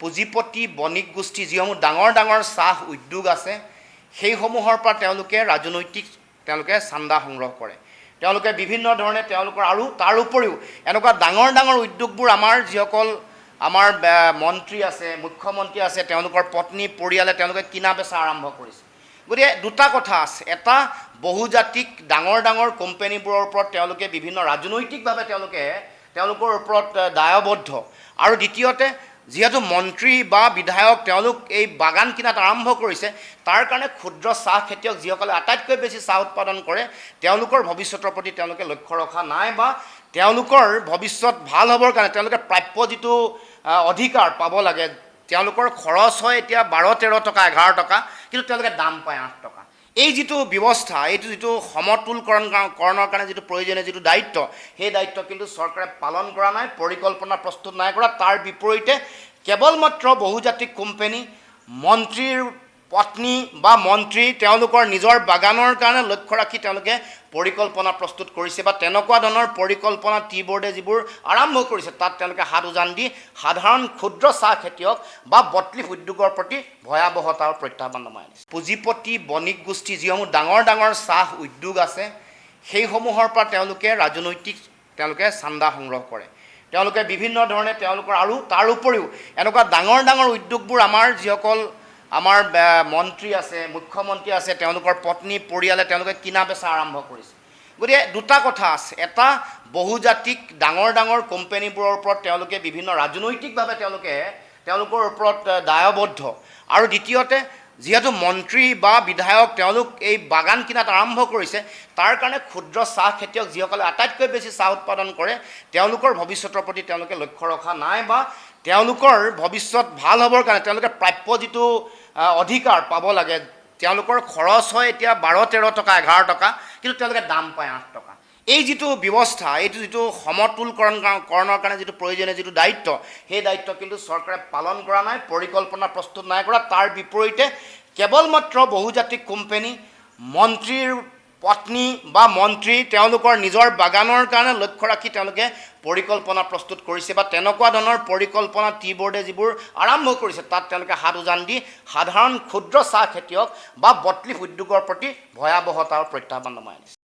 পুঁজিপতি বণিক গোষ্ঠী যিসমূহ ডাঙৰ ডাঙৰ চাহ উদ্যোগ আছে সেইসমূহৰ পৰা তেওঁলোকে ৰাজনৈতিক চান্দা সংগ্ৰহ কৰে। তেওঁলোকে বিভিন্ন ধৰণে তেওঁলোকৰ আৰু তাৰ উপৰিও এনেকুৱা ডাঙৰ ডাঙৰ উদ্যোগবোৰ আমাৰ যিসকল আমাৰ মন্ত্ৰী আছে, মুখ্যমন্ত্ৰী আছে, তেওঁলোকৰ পত্নী পৰিয়ালে তেওঁলোকে কিনা বেচা আৰম্ভ কৰিছে। গতিকে দুটা কথা আছে, এটা বহুজাতিক ডাঙৰ ডাঙৰ কোম্পানীবোৰৰ ওপৰত তেওঁলোকে বিভিন্ন ৰাজনৈতিকভাৱে তেওঁলোকৰ ওপৰত দায়বদ্ধ, আৰু দ্বিতীয়তে যিহেতু মন্ত্ৰী বা বিধায়ক তেওঁলোক এই বাগান কিনাত আৰম্ভ কৰিছে, তাৰ কাৰণে ক্ষুদ্ৰ চাহ খেতিয়ক যিসকলে আটাইতকৈ বেছি চাহ উৎপাদন কৰে তেওঁলোকৰ ভৱিষ্যতৰ প্ৰতি তেওঁলোকে লক্ষ্য ৰখা নাই, বা তেওঁলোকৰ ভৱিষ্যত ভাল হ'বৰ কাৰণে তেওঁলোকে প্ৰাপ্য যিটো অধিকাৰ পাব লাগে, তেওঁলোকৰ খৰচ হয় এতিয়া 12-13 টকা 11 টকা, কিন্তু তেওঁলোকে দাম পায় 8 টকা। এই যিটো ব্যৱস্থা, এইটো যিটো সমতুলকৰণৰ কাৰণে যিটো প্ৰয়োজনীয় যিটো দায়িত্ব, সেই দায়িত্ব কিন্তু চৰকাৰে পালন কৰা নাই, পৰিকল্পনা প্ৰস্তুত নাই কৰা। তাৰ বিপৰীতে কেৱল মাত্ৰ বহুজাতিক কোম্পানী, মন্ত্ৰীৰ পত্নী বা মন্ত্ৰী তেওঁলোকৰ নিজৰ বাগানৰ কাৰণে লক্ষ্য ৰাখি তেওঁলোকে পৰিকল্পনা প্ৰস্তুত কৰিছে, বা তেনেকুৱা ধৰণৰ পৰিকল্পনা টি বোৰ্ডে যিবোৰ আৰম্ভ কৰিছে তাত তেওঁলোকে হাত উজান দি সাধাৰণ ক্ষুদ্ৰ চাহ খেতিয়ক বা বটলিফ উদ্যোগৰ প্ৰতি ভয়াৱহতা আৰু প্ৰত্যাহ্বান নমাই আনিছে। পুঁজিপতি বণিক গোষ্ঠী যিসমূহ ডাঙৰ ডাঙৰ চাহ উদ্যোগ আছে সেইসমূহৰ পৰা তেওঁলোকে ৰাজনৈতিক চান্দা সংগ্ৰহ কৰে। তেওঁলোকে বিভিন্ন ধৰণে তেওঁলোকৰ আৰু তাৰ উপৰিও এনেকুৱা ডাঙৰ ডাঙৰ উদ্যোগবোৰ আমাৰ যিসকল আমাৰ মন্ত্ৰী আছে, মুখ্যমন্ত্ৰী আছে, তেওঁলোকৰ পত্নী পৰিয়ালে তেওঁলোকে কিনা বেচা আৰম্ভ কৰিছে। গতিকে দুটা কথা আছে, এটা বহুজাতিক ডাঙৰ ডাঙৰ কোম্পানীবোৰৰ ওপৰত তেওঁলোকে বিভিন্ন ৰাজনৈতিকভাৱে তেওঁলোকৰ ওপৰত দায়বদ্ধ, আৰু দ্বিতীয়তে যিহেতু মন্ত্ৰী বা বিধায়ক তেওঁলোক এই বাগান কিনাত আৰম্ভ কৰিছে, তাৰ কাৰণে ক্ষুদ্ৰ চাহ খেতিয়ক যিসকলে আটাইতকৈ বেছি চাহ উৎপাদন কৰে তেওঁলোকৰ ভৱিষ্যতৰ প্ৰতি তেওঁলোকে লক্ষ্য ৰখা নাই, বা তেওঁলোকৰ ভৱিষ্যত ভাল হ'বৰ কাৰণে তেওঁলোকে প্ৰাপ্য যিটো অধিকাৰ পাব লাগে, তেওঁলোকৰ খৰচ হয় এতিয়া 12-13 টকা 11 টকা, কিন্তু তেওঁলোকে দাম পায় 8 টকা। এই যিটো ব্যৱস্থা, এইটো যিটো সমতুলকৰণৰ কাৰণে যিটো প্ৰয়োজনীয় যিটো দায়িত্ব, সেই দায়িত্ব কিন্তু চৰকাৰে পালন কৰা নাই, পৰিকল্পনা প্ৰস্তুত নাই কৰা। তাৰ বিপৰীতে কেৱল মাত্ৰ বহুজাতিক কোম্পানী, মন্ত্ৰীৰ পত্নী বা মন্ত্ৰী তেওঁলোকৰ নিজৰ বাগানৰ কাৰণে লক্ষ্য ৰাখি তেওঁলোকে পৰিকল্পনা প্ৰস্তুত কৰিছে, বা তেনেকুৱা ধৰণৰ পৰিকল্পনা টি বোৰ্ডে যিবোৰ আৰম্ভ কৰিছে তাত তেওঁলোকে হাত উজান দি সাধাৰণ ক্ষুদ্ৰ চাহ খেতিয়ক বা বটলিফ উদ্যোগৰ প্ৰতি ভয়াৱহতা আৰু প্ৰত্যাহ্বান নমাই আনিছে।